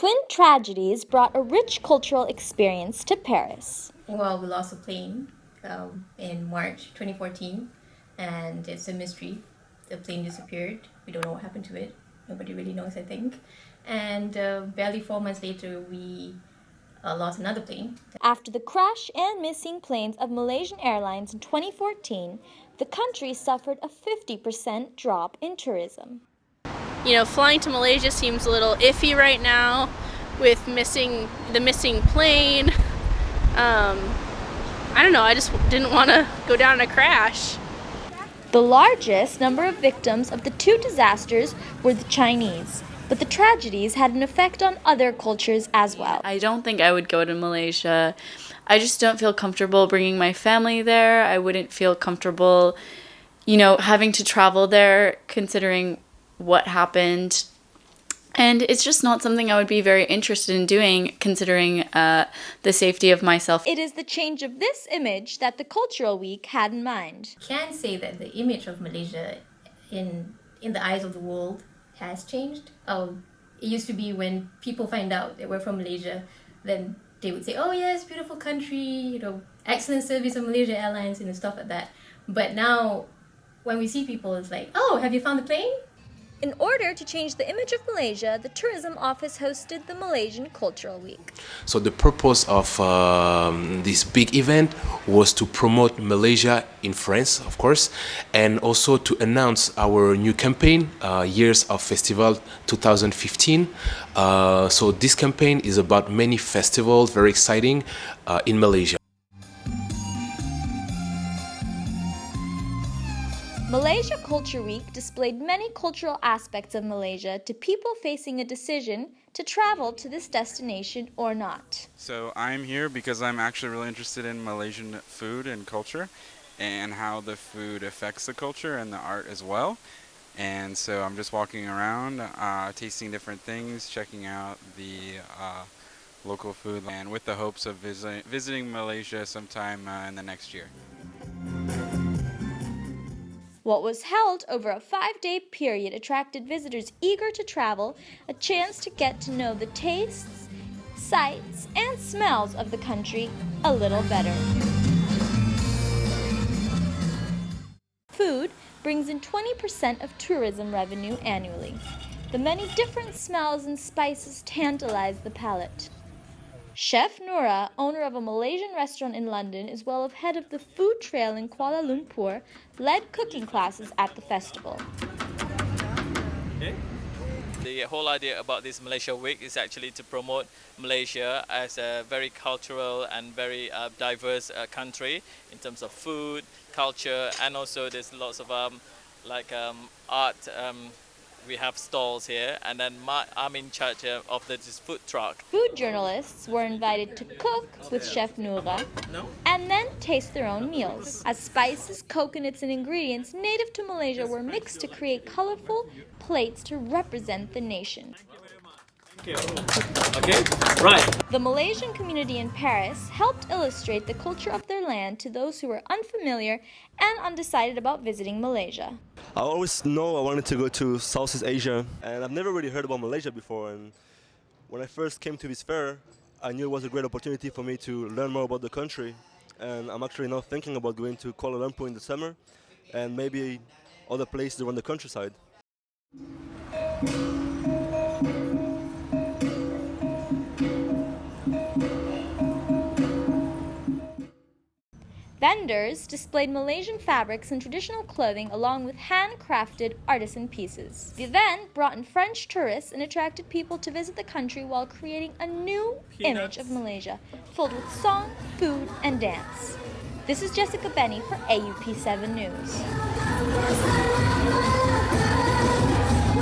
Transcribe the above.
twin tragedies brought a rich cultural experience to Paris. Well, we lost a plane in March 2014, and it's a mystery. The plane disappeared. We don't know what happened to it. Nobody really knows, I think. And barely 4 months later, we lost another plane. After the crash and missing planes of Malaysian Airlines in 2014, the country suffered a 50% drop in tourism. You know, flying to Malaysia seems a little iffy right now with the missing plane. I don't know, I just didn't want to go down in a crash. The largest number of victims of the two disasters were the Chinese, but the tragedies had an effect on other cultures as well. I don't think I would go to Malaysia. I just don't feel comfortable bringing my family there. I wouldn't feel comfortable, having to travel there considering what happened. And it's just not something I would be very interested in doing, considering the safety of myself. It is the change of this image that the Cultural Week had in mind. Can say that the image of Malaysia in the eyes of the world has changed. It used to be when people find out that we're from Malaysia, then they would say, oh yes, beautiful country, excellent service of Malaysia Airlines and stuff like that. But now when we see people, it's like, oh, have you found the plane? In order to change the image of Malaysia, the Tourism Office hosted the Malaysian Cultural Week. So the purpose of this big event was to promote Malaysia in France, of course, and also to announce our new campaign, Years of Festival 2015. So this campaign is about many festivals, very exciting, in Malaysia. Malaysia Culture Week displayed many cultural aspects of Malaysia to people facing a decision to travel to this destination or not. So I'm here because I'm actually really interested in Malaysian food and culture and how the food affects the culture and the art as well. And so I'm just walking around, tasting different things, checking out the local food, and with the hopes of visiting Malaysia sometime in the next year. What was held over a 5-day period attracted visitors eager to travel, a chance to get to know the tastes, sights, and smells of the country a little better. Food brings in 20% of tourism revenue annually. The many different smells and spices tantalize the palate. Chef Noura, owner of a Malaysian restaurant in London, as well as head of the food trail in Kuala Lumpur, led cooking classes at the festival. The whole idea about this Malaysia Week is actually to promote Malaysia as a very cultural and very diverse country in terms of food, culture, and also there's lots of art. We have stalls here, and then I'm in charge of this food truck. Food journalists were invited to cook with Chef Noura and then taste their own meals, as spices, coconuts, and ingredients native to Malaysia were mixed to create colorful plates to represent the nation. Okay, right. The Malaysian community in Paris helped illustrate the culture of their land to those who were unfamiliar and undecided about visiting Malaysia. I always know I wanted to go to Southeast Asia, and I've never really heard about Malaysia before. And when I first came to this fair, I knew it was a great opportunity for me to learn more about the country. And I'm actually now thinking about going to Kuala Lumpur in the summer and maybe other places around the countryside. Vendors displayed Malaysian fabrics and traditional clothing along with handcrafted artisan pieces. The event brought in French tourists and attracted people to visit the country while creating a new image of Malaysia, filled with song, food, and dance. This is Jessica Benny for AUP7 News.